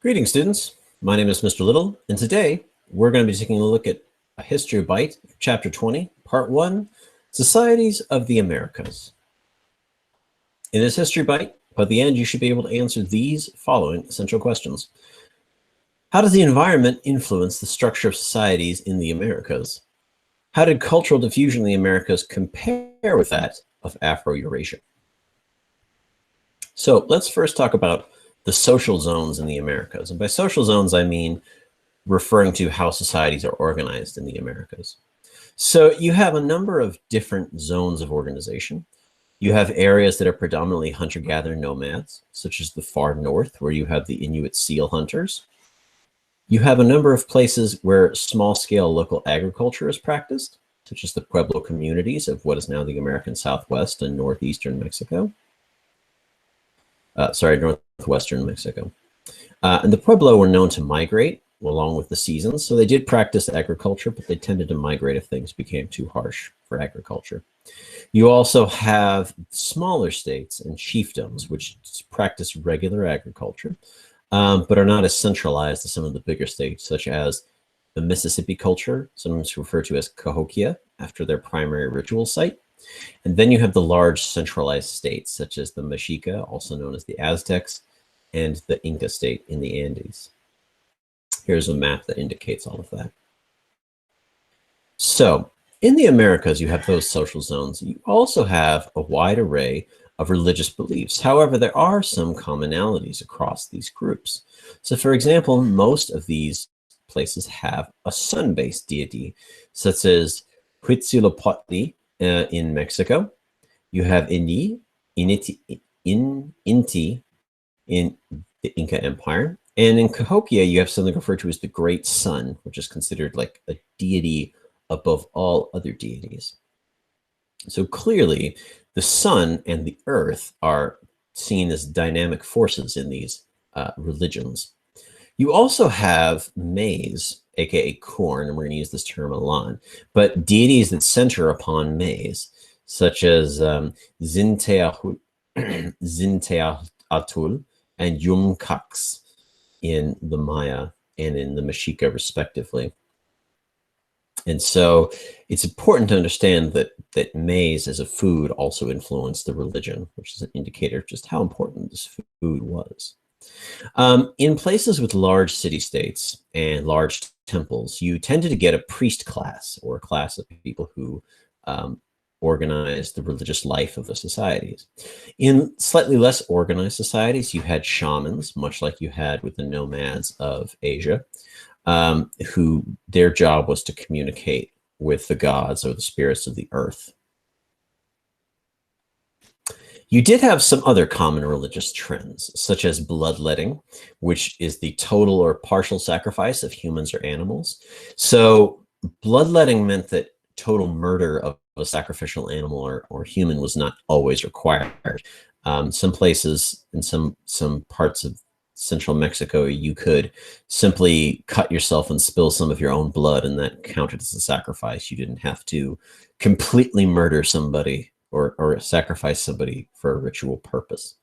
Greetings, students. My name is Mr. Little, and today we're going to be taking a look at a history bite, Chapter 20, Part 1, Societies of the Americas. In this history bite, by the end, you should be able to answer these following essential questions. How does the environment influence the structure of societies in the Americas? How did cultural diffusion in the Americas compare with that of Afro-Eurasia? So let's first talk about the social zones in the Americas. And by social zones, I mean referring to how societies are organized in the Americas. So you have a number of different zones of organization. You have areas that are predominantly hunter-gatherer nomads, such as the far north, where you have the Inuit seal hunters. You have a number of places where small-scale local agriculture is practiced, such as the Pueblo communities of what is now the American Southwest and northeastern Mexico. Northwestern Mexico. And the Pueblo were known to migrate along with the seasons. So they did practice agriculture, but they tended to migrate if things became too harsh for agriculture. You also have smaller states and chiefdoms, which practice regular agriculture, but are not as centralized as some of the bigger states, such as the Mississippi culture, sometimes referred to as Cahokia, after their primary ritual site. And then you have the large centralized states, such as the Mexica, also known as the Aztecs, and the Inca state in the Andes. Here's a map that indicates all of that. So in the Americas, you have those social zones. You also have a wide array of religious beliefs. However, there are some commonalities across these groups. So for example, most of these places have a sun-based deity, such as Huitzilopochtli in Mexico. You have Initi in the Inca Empire. And in Cahokia, you have something referred to as the Great Sun, which is considered like a deity above all other deities. So clearly, the sun and the earth are seen as dynamic forces in these religions. You also have maize, aka corn, and we're going to use this term a lot, but deities that center upon maize, such as Zinteatul and Yumcax in the Maya and in the Mexica, respectively. And so it's important to understand that maize as a food also influenced the religion, which is an indicator of just how important this food was. In places with large city-states and large temples, you tended to get a priest class, or a class of people who organized the religious life of the societies. In slightly less organized societies, you had shamans, much like you had with the nomads of Asia, who their job was to communicate with the gods or the spirits of the earth. You did have some other common religious trends, such as bloodletting, which is the total or partial sacrifice of humans or animals. So bloodletting meant that total murder of a sacrificial animal or human was not always required. Some places in some parts of central Mexico, you could simply cut yourself and spill some of your own blood, and that counted as a sacrifice. You didn't have to completely murder somebody or sacrifice somebody for a ritual purpose.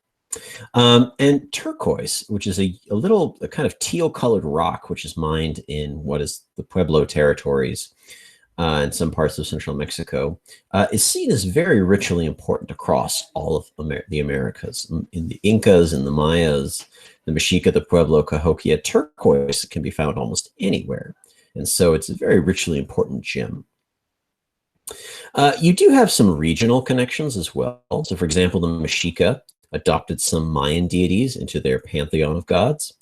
And turquoise, which is a kind of teal-colored rock, which is mined in what is the Pueblo territories in some parts of central Mexico, is seen as very ritually important across all of the Americas. In the Incas, in the Mayas, the Mexica, the Pueblo, Cahokia, turquoise can be found almost anywhere. And so it's a very ritually important gem. You do have some regional connections as well. So for example, the Mexica adopted some Mayan deities into their pantheon of gods.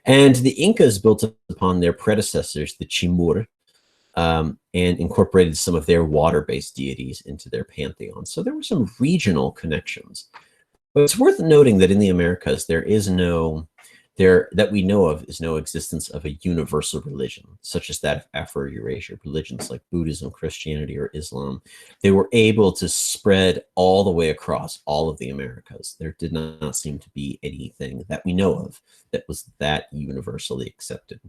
And the Incas built upon their predecessors, the Chimur, and incorporated some of their water-based deities into their pantheon. So there were some regional connections. But it's worth noting that in the Americas, that we know of is no existence of a universal religion, such as that of Afro-Eurasia. Religions like Buddhism, Christianity, or Islam, they were able to spread all the way across all of the Americas. There did not seem to be anything that we know of that was that universally accepted.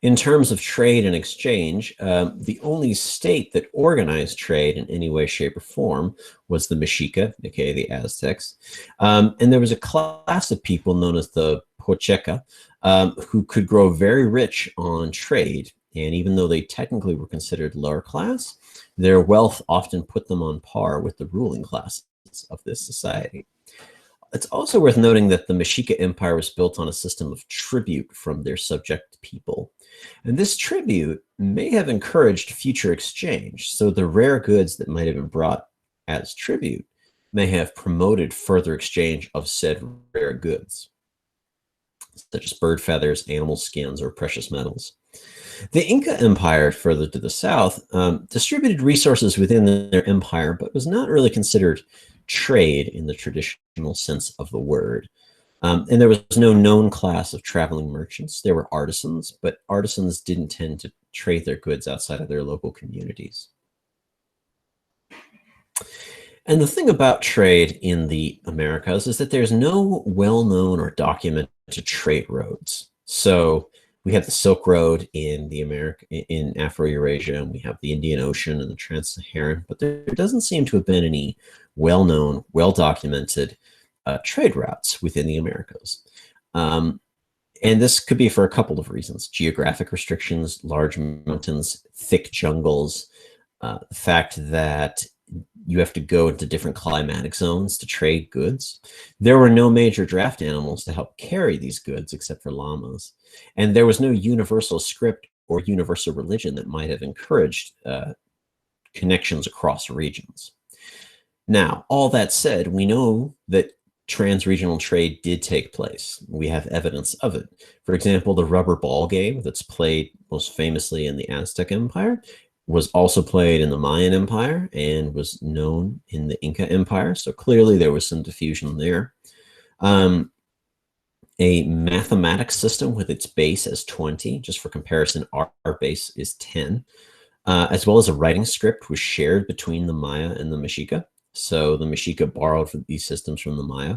In terms of trade and exchange, the only state that organized trade in any way, shape, or form was the Mexica, aka the Aztecs. And there was a class of people known as the Pochteca, who could grow very rich on trade. And even though they technically were considered lower class, their wealth often put them on par with the ruling classes of this society. It's also worth noting that the Mexica Empire was built on a system of tribute from their subject people. And this tribute may have encouraged future exchange, so the rare goods that might have been brought as tribute may have promoted further exchange of said rare goods, such as bird feathers, animal skins, or precious metals. The Inca Empire, further to the south, distributed resources within their empire, but was not really considered trade in the traditional sense of the word. And there was no known class of traveling merchants. There were artisans, but artisans didn't tend to trade their goods outside of their local communities. And the thing about trade in the Americas is that there's no well-known or documented trade roads. So we have the Silk Road in Afro-Eurasia, and we have the Indian Ocean and the Trans-Saharan, but there doesn't seem to have been any well-known, well-documented trade routes within the Americas. And this could be for a couple of reasons: geographic restrictions, large mountains, thick jungles, the fact that you have to go into different climatic zones to trade goods. There were no major draft animals to help carry these goods except for llamas. And there was no universal script or universal religion that might have encouraged connections across regions. Now, all that said, we know that trans-regional trade did take place. We have evidence of it. For example, the rubber ball game that's played most famously in the Aztec Empire was also played in the Mayan Empire and was known in the Inca Empire. So clearly there was some diffusion there. A mathematics system with its base as 20, just for comparison, our base is 10, as well as a writing script was shared between the Maya and the Mexica. So the Mexica borrowed from these systems from the Maya.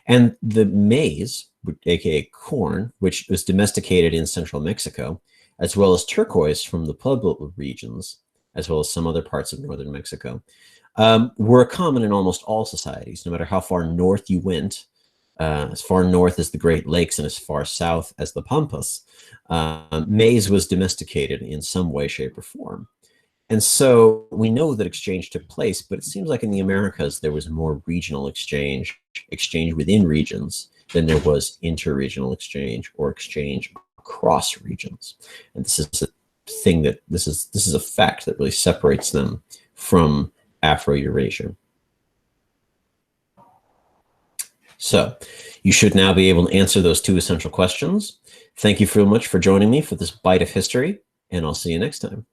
And the maize, aka corn, which was domesticated in central Mexico, as well as turquoise from the Pueblo regions, as well as some other parts of northern Mexico, were common in almost all societies, no matter how far north you went. As far north as the Great Lakes and as far south as the Pampas, maize was domesticated in some way, shape, or form. And so we know that exchange took place, but it seems like in the Americas there was more regional exchange within regions, than there was interregional exchange or exchange across regions. And this is a thing that this is a fact that really separates them from Afro-Eurasia. So you should now be able to answer those two essential questions. Thank you very much for joining me for this bite of history, and I'll see you next time.